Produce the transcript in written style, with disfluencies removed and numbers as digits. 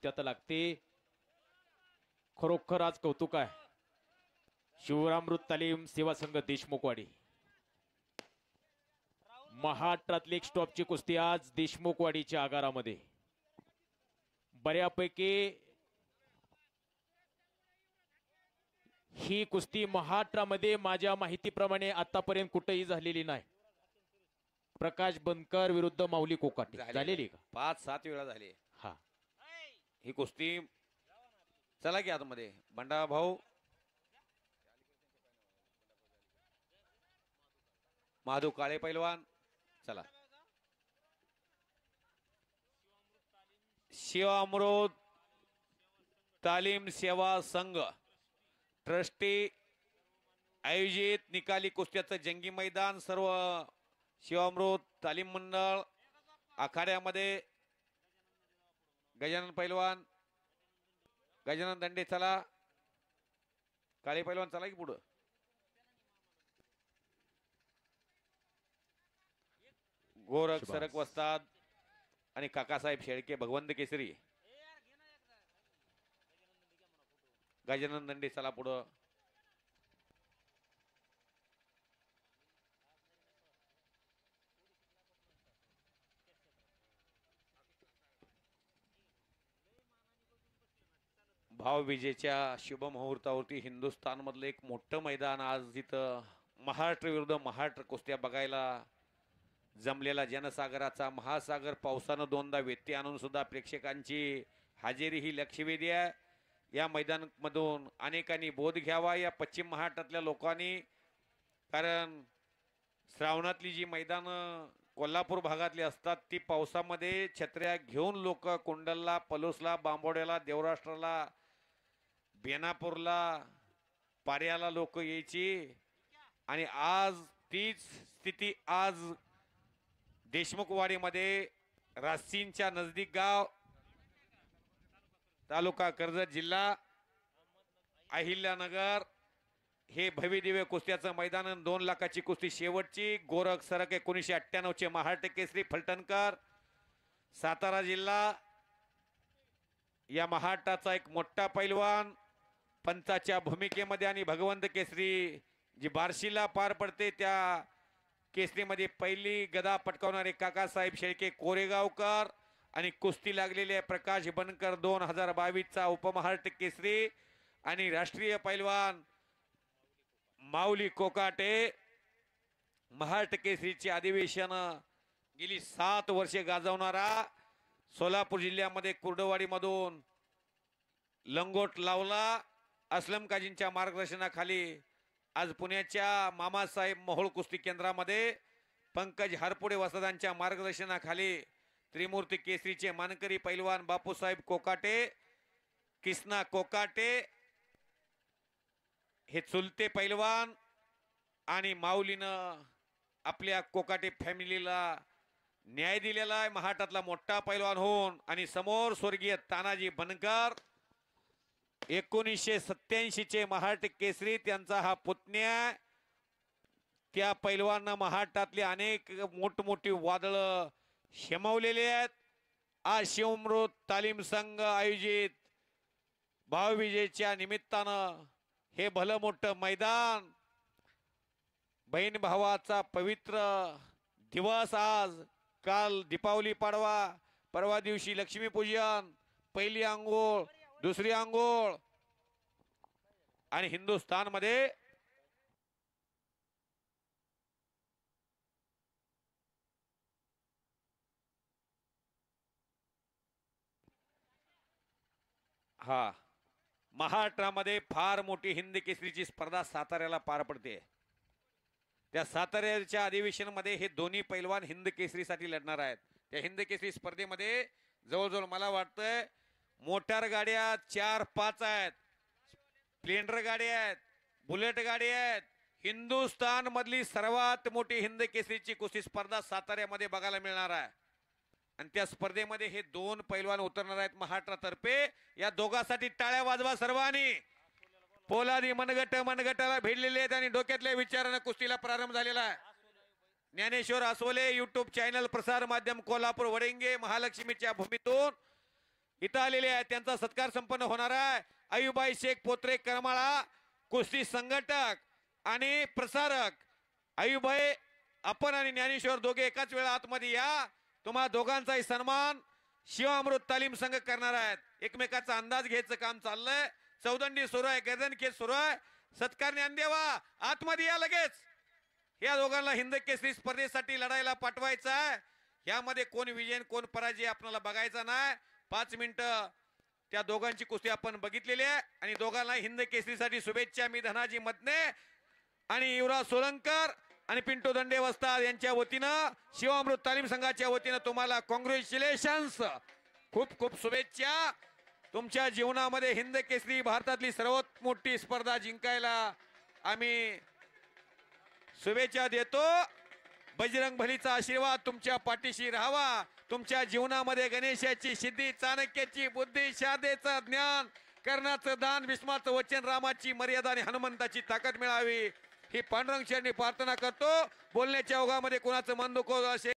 कुस्त्यात लागते. खरोखर आज कौतुक आहे. शिवरामृत तालीम सेवा संघ देशमुखवाडी महाराष्ट्रातली एक स्टॉपची कुस्ती आज देशमुखवाडीच्या आगारामध्ये. बऱ्यापैकी ही कुस्ती महाराष्ट्रामध्ये माझ्या माहितीप्रमाणे आतापर्यंत कुठेही झालेली नाही. प्रकाश बनकर विरुद्ध माऊली कोकाटे झालेली का? 5-7 वेळा झाली. हा ही कुस्ती. चला की आतमध्ये बंडा भाऊ. माधू काळे पैलवान. चला. शिवामृत तालीम सेवा संघ ट्रस्टी आयोजित निकाली कुस्त्याचं जंगी मैदान. सर्व शिवामृत तालीम मंडळ आखाड्यामध्ये गजानन पैलवान, गजानन दंडे. चला काळे पैलवान. चला की पुढं. गोरख सरक वस्ताद आणि काकासाहेब शेळके भगवंत केसरी. गजानन दंडे. चला पुढं. भावविजेच्या शुभ मुहूर्तावरती हिंदुस्थान मधलं एक मोठं मैदान आज इथं महाराष्ट्र विरुद्ध महाराष्ट्र कुस्त्या बघायला जमलेला जनसागराचा महासागर. पावसानं दोनदा व्यत्यय आणून सुद्धा प्रेक्षकांची हजेरी ही लक्षवेधी आहे. या मैदानामधून अनेकांनी बोध घ्यावा या पश्चिम महाराष्ट्रातल्या लोकांनी. कारण श्रावणातली जी मैदानं कोल्हापूर भागातली असतात ती पावसामध्ये छत्र्या घेऊन लोक कोंडलला, पलूसला, बांबोड्याला, देवराष्ट्राला, बेनापूरला, पार्याला लोक यायची. आणि आज तीच स्थिती आज देशमुखवाडीमध्ये राशींच्या नजदीक गाव तालुका कर्जत जिल्हा अहिल्यानगर हे भव्यदिव्य कुस्त्याचं मैदान. 2 लाखाची कुस्ती शेवटची. गोरख सरक 1998 महाराष्ट्र केसरी फलटणकर सातारा जिल्हा. या महाराष्ट्राचा एक मोठा पैलवान पंचाच्या भूमिकेमध्ये आणि भगवंत केसरी जी बार्शीला पार पडते त्या केसरीमध्ये पहिली गदा पटकावणारे काकासाहेब शेळके कोरेगावकर. आणि कुस्ती लागलेली आहे प्रकाश बनकर 2022चा उपमहाराष्ट्र केसरी आणि राष्ट्रीय पैलवान माऊली कोकाटे. महाराष्ट्र केसरीचे अधिवेशन गेली 7 वर्षे गाजवणारा सोलापूर जिल्ह्यामध्ये कुर्डवाडीमधून लंगोट लावला. असलम काजींच्या मार्गदर्शनाखाली आज पुण्याच्या मामासाहेब मोहोळ कुस्ती केंद्रामध्ये पंकज हरपुडे वसदांच्या मार्गदर्शनाखाली त्रिमूर्ती केसरीचे मानकरी पैलवान बापूसाहेब कोकाटे, कृष्णा कोकाटे हे चुलते पैलवान. आणि माऊलीनं आपल्या कोकाटे फॅमिलीला न्याय दिलेला आहे. महाराष्ट्रातला मोठा पैलवान होऊन. आणि समोर स्वर्गीय तानाजी बनकर 1987चे महाराष्ट्र केसरी त्यांचा हा पुतण्या. त्या पैलवानांना महाराष्ट्रातले अनेक मोठमोठी वादळ शमवलेले आहेत. आज शिवमृत तालीम संघ आयोजित भावविजेच्या निमित्तानं हे भलं मोठं मैदान. बहीण भावाचा पवित्र दिवस आज. काल दीपावली पाडवा, परवा दिवशी लक्ष्मीपूजन, पहिली आंघोळ, दुसरी आंघोळ. आणि हिंदुस्थान मध्ये हा महाराष्ट्रामध्ये फार मोठी हिंद केसरीची स्पर्धा साताऱ्याला पार पडते. त्या साताऱ्याच्या अधिवेशनामध्ये हे दोन्ही पैलवान हिंद केसरीसाठी लढणार आहेत. त्या हिंद केसरी स्पर्धेमध्ये जवळजवळ मला वाटतंय मोटार गाड्या 4-5 आहेत, स्प्लेंडर गाड्या आहेत, बुलेट गाड्या आहेत. हिंदुस्थान मधली सर्वात मोठी हिंद केसरीची कुस्ती स्पर्धा साताऱ्यामध्ये बघायला मिळणार आहे. आणि त्या स्पर्धेमध्ये हे 2 पैलवान उतरणार आहेत महाराष्ट्रातर्फे. या दोघांसाठी टाळ्या वाजवा सर्वांनी. पोलादी मनगटाला भिडलेले आहेत आणि डोक्यातल्या विचारानं कुस्तीला प्रारंभ झालेला आहे. ज्ञानेश्वर आसवले युट्यूब चॅनल प्रसार माध्यम कोल्हापूर वडिंगे महालक्ष्मीच्या भूमीतून इथं आलेले आहेत त्यांचा सत्कार संपन्न होणार आहे. आयुबाई शेख पोत्रे करमाळा कुस्ती संघटक आणि प्रसारक. आयुबाई आपण आणि ज्ञानेश्वर दोघे एकाच वेळा आतमध्ये या. तुम्हा दोघांचाही सन्मान शिवामृत तालीम संघ करणार आहेत. एकमेकाचा अंदाज घ्यायचं काम चाललंय. चौदंडी सुरू आहे, गर्दनखेच सुरू आहे. सत्कार ज्ञानदेवा आतमध्ये या लगेच. या दोघांना हिंद केसरी स्पर्धेसाठी लढायला पाठवायचं आहे. यामध्ये कोण विजय कोण पराजय आपल्याला बघायचा नाही. 5 मिनिटं त्या दोघांची कुस्ती आपण बघितलेली आहे आणि दोघांना हिंद केसरीसाठी शुभेच्छा. मी धनाजी मदने आणि युवराज सोलंकर आणि पिंटू दंडे वस्ताद यांच्या वतीनं शिवामृत तालीम संघाच्या वतीनं तुम्हाला कॉंग्रॅच्युलेशन्स, खूप खूप शुभेच्छा. तुमच्या जीवनामध्ये हिंद केसरी भारतातली सर्वात मोठी स्पर्धा जिंकायला आम्ही शुभेच्छा देतो. बजरंग बलीचा आशीर्वाद तुमच्या पाठीशी राहावा. तुमच्या जीवनामध्ये गणेशाची सिद्धी, चाणक्याची बुद्धी, शारदेचं ज्ञान, कर्णाचं दान, भीष्माचं वचन, रामाची मर्यादा आणि हनुमंताची ताकद मिळावी ही पांडुरंग चरणी प्रार्थना करतो. बोलण्याच्या ओघामध्ये कोणाचं मन दुखवत असेल